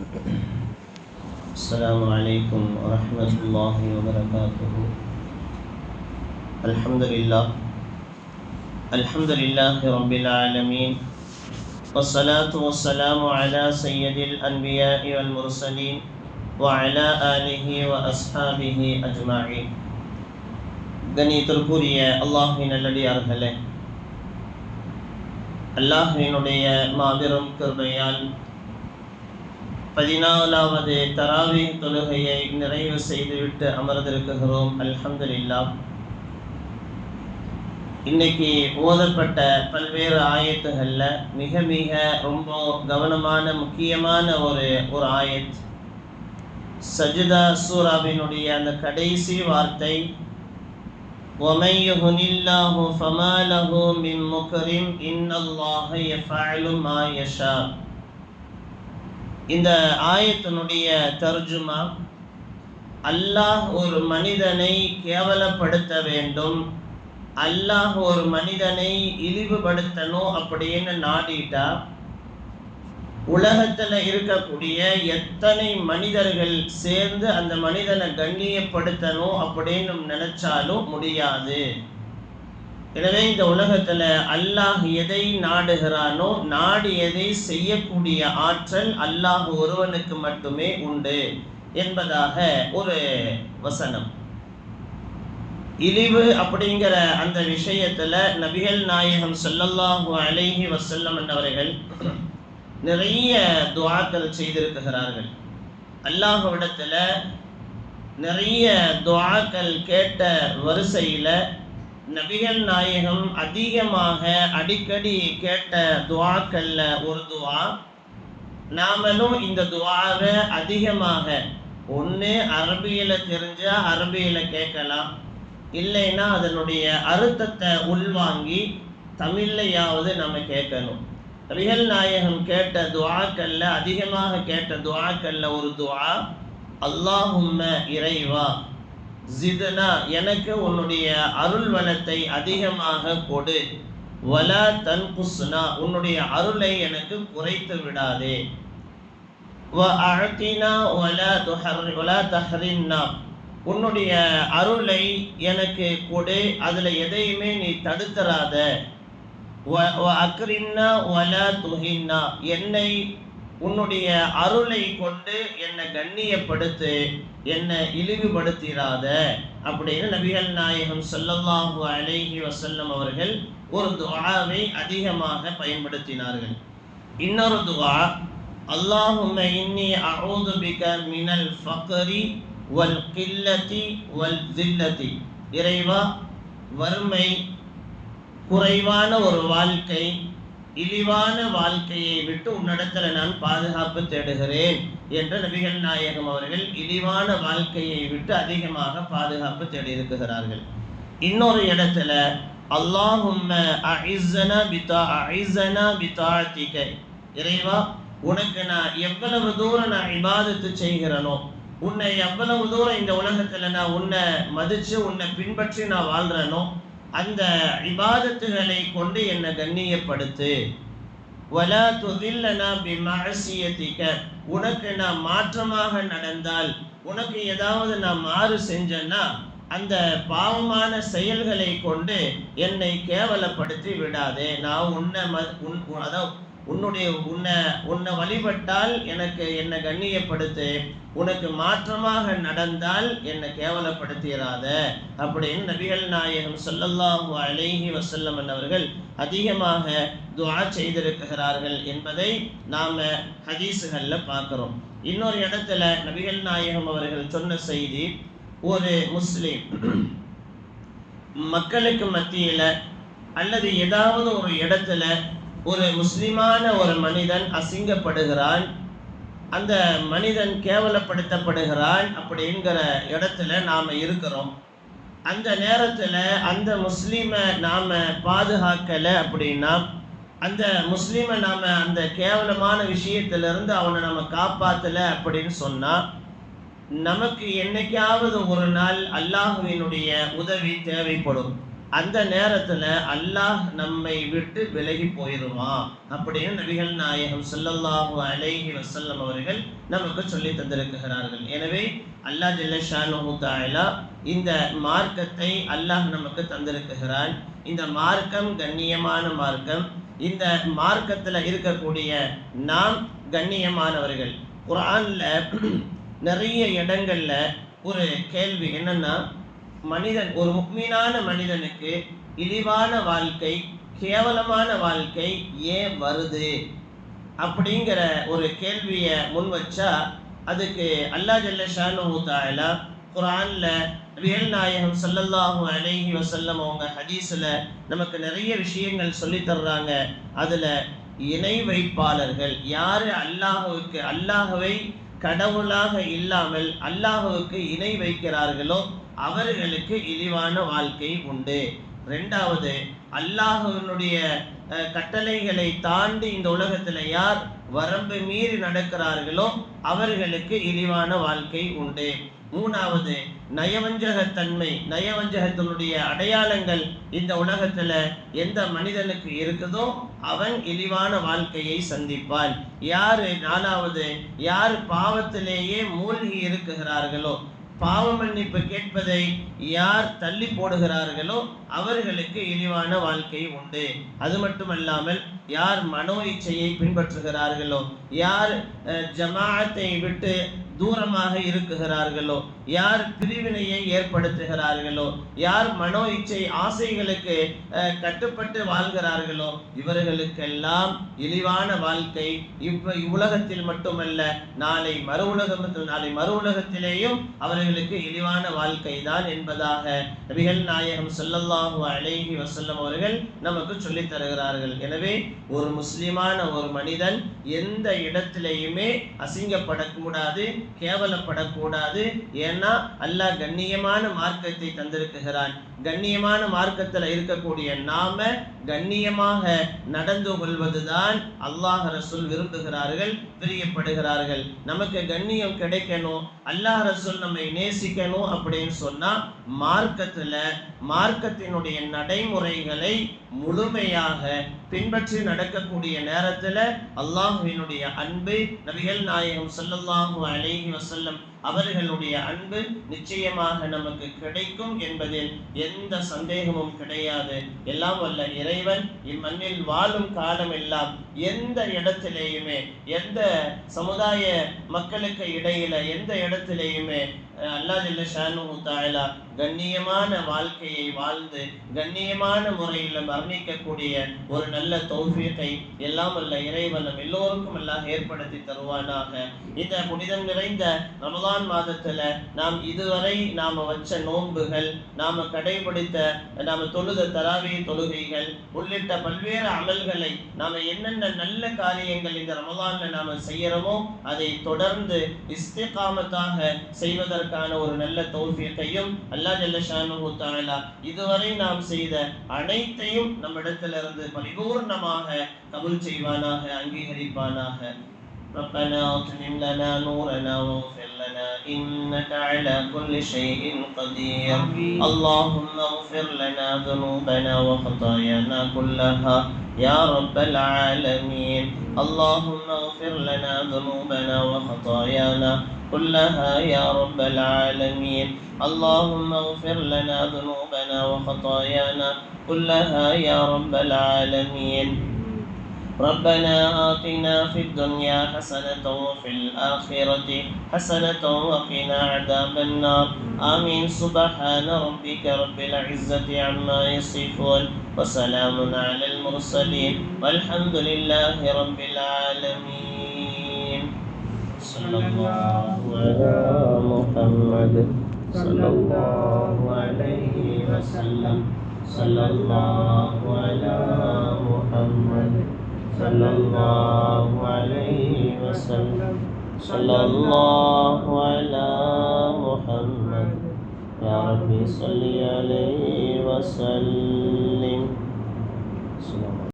السلام عليكم ورحمة الله وبركاته. الحمد لله رب العالمين، والصلاة والسلام على سيد الأنبياء والمرسلين وعلى آله وأصحابه أجمعين. கண்ணியத்திற்குரிய அல்லாஹ்வின் நல்லடியார்களே, அல்லாஹ்வினுடைய மாபெரும் கிருபையால் 14வது தராவீஹ் தொழுகையை நிறைவு செய்துவிட்டு அமர்ந்திருக்கிறோம். அல்ஹம்துலில்லாஹ். இன்னைக்கு ஓதப்பட்ட பல்வேறு ஆயத்துகள்ல மிக மிக ரொம்ப கவனமான முக்கியமான ஒரு ஆயத், சஜ்தா சூராவினுடைய அந்த கடைசி வார்த்தை, وَمَن يُهِنِ اللَّهُ فَمَا لَهُ مِن مُكْرِمٍ إِنَّ اللَّهَ يَفْعَلُ مَا يَشَاءُ. இந்த ஆயத்தினுடைய தர்ஜுமா, அல்லாஹ் ஒரு மனிதனை கேவலப்படுத்த வேண்டும், அல்லாஹ் ஒரு மனிதனை இழிவுபடுத்தணும் அப்படின்னு நாடிட்டா உலகத்துல இருக்கக்கூடிய எத்தனை மனிதர்கள் சேர்ந்து அந்த மனிதனை கண்ணியப்படுத்தணும் அப்படின்னு நினைச்சாலும் முடியாது. எனவே இந்த உலகத்துல அல்லாஹ் எதை நாடுகிறானோ நாடியதை செய்யக்கூடிய ஆற்றல் அல்லாஹ் ஒருவனுக்கு மட்டுமே உண்டு என்பதாக ஒரு வசனம். இழிவு அப்படிங்கிற அந்த விஷயத்துல நபிகள் நாயகம் ஸல்லல்லாஹு அலைஹி வஸல்லம் அவர்கள் நிறைய துஆக்கள் செய்திருக்கிறார்கள். அல்லாஹ்விடத்துல நிறைய துஆக்கள் கேட்ட வரிசையில நபிகள் நாயகம் அதிகமாக அடிக்கடி கேட்ட துஆக்கள்ல ஒரு துஆ, நாமளும் இந்த துஆவை அதிகமாக ஒன்று அரபியில தெரிஞ்சா அரபியில கேட்கலாம், இல்லைன்னா அதனுடைய அர்த்தத்தை உள்வாங்கி தமிழ்லையாவது நம்ம கேட்கணும். நபிகள் நாயகம் கேட்ட துஆக்கள்ல அதிகமாக கேட்ட துஆக்கள்ல ஒரு துஆ, அல்லாஹும்ம இறைவா ஜித்னா, எனக்கு உன்னுடைய அருள் வளத்தை அதிகமாக கொடு, வலா தன்குஸ்னா, உன்னுடைய அருளை எனக்கு குறைத்து விடாதே, வ அஅதினா வலா தஹ்ரிம்னா, உன்னுடைய அருளை எனக்கு கொடு, அதுல எதையுமே நீ தடுத்தராத, வ அக்ரிம்னா வலா துஹின்னா, என்னை உன்னுடைய அருளை கொண்டு என்னை கண்ணியப்படுத்து, என்னை இழிவுபடுத்திராத அப்படின்னு நபிகள் நாயகம் ஸல்லல்லாஹு அலைஹி வஸல்லம் அவர்கள் ஒரு துஆவை அதிகமாக பயன்படுத்தினார்கள். இன்னொரு துஆ, அல்லாஹும்ம இன்னி அஊது பிக மினல் ஃபக்ரி வல் கில்லதி வல் ஸில்லதி, இறைவா வறுமை, குறைவான ஒரு வாழ்க்கை, இழிவான வாழ்க்கையை விட்டு உன்னிடத்துல நான் பாதுகாப்பு தேடுகிறேன் என்று நபிகள் நாயகம் அவர்கள் இழிவான வாழ்க்கையை விட்டு அதிகமாக பாதுகாப்பு தேடியிருக்கிறார்கள். இன்னொரு இடத்துல அல்லாஹும்ம அஇஸ்ஸனா பிதாஅத்திக, இறைவா உனக்கு நான் எவ்வளவு தூரம் நான் இபாதத்து செய்கிறனோ, உன்னை எவ்வளவு தூரம் இந்த உலகத்துல நான் உன்னை மதிச்சு உன்னை பின்பற்றி நான் வாழ்றனோ அந்த இபாதத்துகளை கொண்டு என்னை கண்ணியப்படுத்து, வலா துதில்லனா பிமஅசியதிக, உனக்கு நான் மாற்றமாக நடந்தால், உனக்கு ஏதாவது நான் மாறு செஞ்சேன்னா அந்த பாவமான செயல்களை கொண்டு என்னை கேவலப்படுத்தி விடாதே. நான் உன்னை வழிபட்டால் எனக்கு என்னை கண்ணியப்படுத்து, உனக்கு மாற்றமாக நடந்தால் என்னை கேவலப்படுத்திடாத அப்படின்னு நபிகள் நாயகம் ஸல்லல்லாஹு அலைஹி வஸல்லம் அவர்கள் அதிகமாக துஆ செய்திருக்கிறார்கள் என்பதை நாம ஹதீஸுகள்ல பார்க்கிறோம். இன்னொரு இடத்துல நபிகள் நாயகம் அவர்கள் சொன்ன செய்தி, ஒரு முஸ்லிம் மக்களுக்கு மத்தியில அல்லது ஏதாவது ஒரு இடத்துல ஒரு முஸ்லிமான ஒரு மனிதன் அசிங்கப்படுகிறான், அந்த மனிதன் கேவலப்படுத்தப்படுகிறான் அப்படிங்கிற இடத்துல நாம இருக்கிறோம். அந்த நேரத்துல அந்த முஸ்லிமை நாம பாதுகாக்கல அப்படின்னா, அந்த முஸ்லிமை நாம அந்த கேவலமான விஷயத்திலிருந்து அவனை நம்ம காப்பாத்தல அப்படின்னு சொன்னா, நமக்கு என்னைக்காவது ஒரு நாள் அல்லாஹ்வினுடைய உதவி தேவைப்படும். அந்த நேரத்துல அல்லாஹ் நம்மை விட்டு விலகி போயிடுவான் அப்படின்னு நபிகள் நாயகம் ஸல்லல்லாஹு அலைஹி வஸல்லம் அவர்கள் நமக்கு சொல்லி தந்திருக்கிறார்கள். எனவே அல்லாஹ் ஜல்ல ஷானுஹு தஆலா இந்த மார்க்கத்தை அல்லாஹ் நமக்கு தந்திருக்கிறான். இந்த மார்க்கம் கண்ணியமான மார்க்கம். இந்த மார்க்கத்துல இருக்கக்கூடிய நாம் கண்ணியமானவர்கள். குர்ஆன்ல நிறைய இடங்கள்ல ஒரு கேள்வி என்னன்னா, மனிதன் ஒரு முக்மீனான மனிதனுக்கு இழிவான வாழ்க்கை, கேவலமான வாழ்க்கை ஏன் வருது அப்படிங்கிற ஒரு கேள்வியை முன் வச்சா அதுக்கு அல்லாஹ் ஜல்ல ஷானுஹு தஆலா குர்ஆன்ல நபிகள் நாயகம் ஸல்லல்லாஹு அலைஹி வஸல்லம் அவங்க ஹதீஸ்ல நமக்கு நிறைய விஷயங்கள் சொல்லி தர்றாங்க. அதுல இணை வைப்பாளர்கள் யாரு அல்லாஹ்வை கடவுளாக இல்லாமல் அல்லாஹ்வுக்கு இணை வைக்கிறார்களோ அவர்களுக்கு இழிவான வாழ்க்கை உண்டு. ரெண்டாவது, அல்லாஹ்வினுடைய கட்டளைகளை தாண்டி இந்த உலகத்துல யார் வரம்பு மீறி நடக்கிறார்களோ அவர்களுக்கு இழிவான வாழ்க்கை உண்டு. மூணாவது, நயவஞ்சகத்தன்மை, நயவஞ்சகத்தினுடைய அடையாளங்கள் இந்த உலகத்துல எந்த மனிதனுக்கு இருக்குதோ அவன் இழிவான வாழ்க்கையை சந்திப்பான். நாலாவது, யார் பாவத்திலேயே மூழ்கி இருக்கிறார்களோ, பாவ மன்னிப்பு கேட்பதை யார் தள்ளி போடுகிறார்களோ அவர்களுக்கு இழிவான வாழ்க்கை உண்டு. அது மட்டுமல்லாமல் யார் மனோ இச்சையை பின்பற்றுகிறார்களோ, யார் ஜமாஅத்தை விட்டு தூரமாக இருக்குகிறார்களோ, யார் பிரிவினையை ஏற்படுத்துகிறார்களோ, யார் மனோ இச்சை ஆசைகளுக்கு கட்டுப்பட்டு வாழ்கிறார்களோ இவர்களுக்கெல்லாம் இழிவான வாழ்க்கை இவ்வுலகத்தில் மட்டுமல்ல நாளை மறு உலகத்திலேயும் அவர்களுக்கு இழிவான வாழ்க்கை தான் என்பதாக நபிகள் நாயகம் ஸல்லல்லாஹு அலைஹி வஸல்லம் அவர்கள் நமக்கு சொல்லித் தருகிறார்கள். எனவே ஒரு முஸ்லிமான ஒரு மனிதன் எந்த இடத்திலேயுமே அசிங்கப்படக்கூடாது, கேவலப்படக்கூடாது. ஏன்னா அல்லாஹ் கண்ணியமான மார்க்கத்தை தந்திருக்கிறான். கண்ணியமான மார்க்கத்தில் இருக்கக்கூடிய நாம கண்ணியமாக நடந்து கொள்வதுதான் அல்லாஹ் ரசூல் விரும்புகிறார்கள், பிரியப்படுகிறார்கள். நமக்கு கண்ணியம் கிடைக்கணும், அல்லாஹ் ரசூல் நம்மை நேசிக்கணும் அப்படின்னு சொன்னா மார்க்கத்தினுடைய நடைமுறைகளை முழுமையாக பின்பற்றி நடக்கக்கூடிய நேரத்துல அல்லாஹ்வினுடைய அன்பு, நபிகள் நாயகம் ஸல்லல்லாஹு அலைஹி வஸல்லம் அவர்களுடைய அன்பு நிச்சயமாக நமக்கு கிடைக்கும் என்பதில் எந்த சந்தேகமும் கிடையாது. எல்லாம் வல்ல இறைவன் இம்மண்ணில் வாழும் காலம் எல்லாம் எந்த இடத்திலேயுமே, எந்த சமுதாய மக்களுக்கு இடையில எந்த இடத்திலேயுமே அல்லாஹ் ஜல்ல ஷானுஹு தஆலா கண்ணியமான வாழ்க்கையை வாழ்ந்து கண்ணியமான முறையில் மரணிக்கக்கூடிய ஒரு நல்ல தௌஃபீகை எல்லாம் வல்ல இறைவன் நம் எல்லோருக்கும் எல்லாம் ஏற்படுத்தி தருவானாக. இந்த புனிதம் நிறைந்த ரமலான் மாதத்துல நாம் இதுவரை நாம வச்ச நோன்புகள், நாம கடைபிடித்த நாம தொழுத தராவீஹ் தொழுகைகள் உள்ளிட்ட பல்வேறு அமல்களை நாம என்னென்ன நல்ல காரியங்கள் இந்த ரமலான்ல நாம செய்யறோமோ அதை தொடர்ந்து இஸ்திகாமத்தாக செய்வதற்கான ஒரு நல்ல தௌஃபீகையும் அல்லாஹ் ஜல்ல ஷானுஹு தஆலா இதுவரை நாம் செய்த அனைத்தையும் நம்மிடத்திலிருந்து பரிபூர்ணமாக கபூல் செய்வானாக, அங்கீகரிப்பானாக. ربنا اطمم لنا نورنا واغفر لنا إنك على كل شيء قدير. اللهم اغفر لنا ذنوبنا وخطايانا كلها يا رب العالمين. اللهم اغفر لنا ذنوبنا وخطايانا كلها يا رب العالمين. اللهم اغفر لنا ذنوبنا وخطايانا كلها يا رب العالمين. ربنا آتنا في الدنيا حسنة وفي الآخرة حسنة وقنا عذاب النار. آمين. سبحان ربك رب العزة عما يصفون وسلام على المرسلين والحمد لله رب العالمين. صلى الله على محمد صلى الله عليه وسلم. صلى الله على محمد صلى الله عليه وسلم. صلى الله على محمد يا ربي صل عليه وسلم.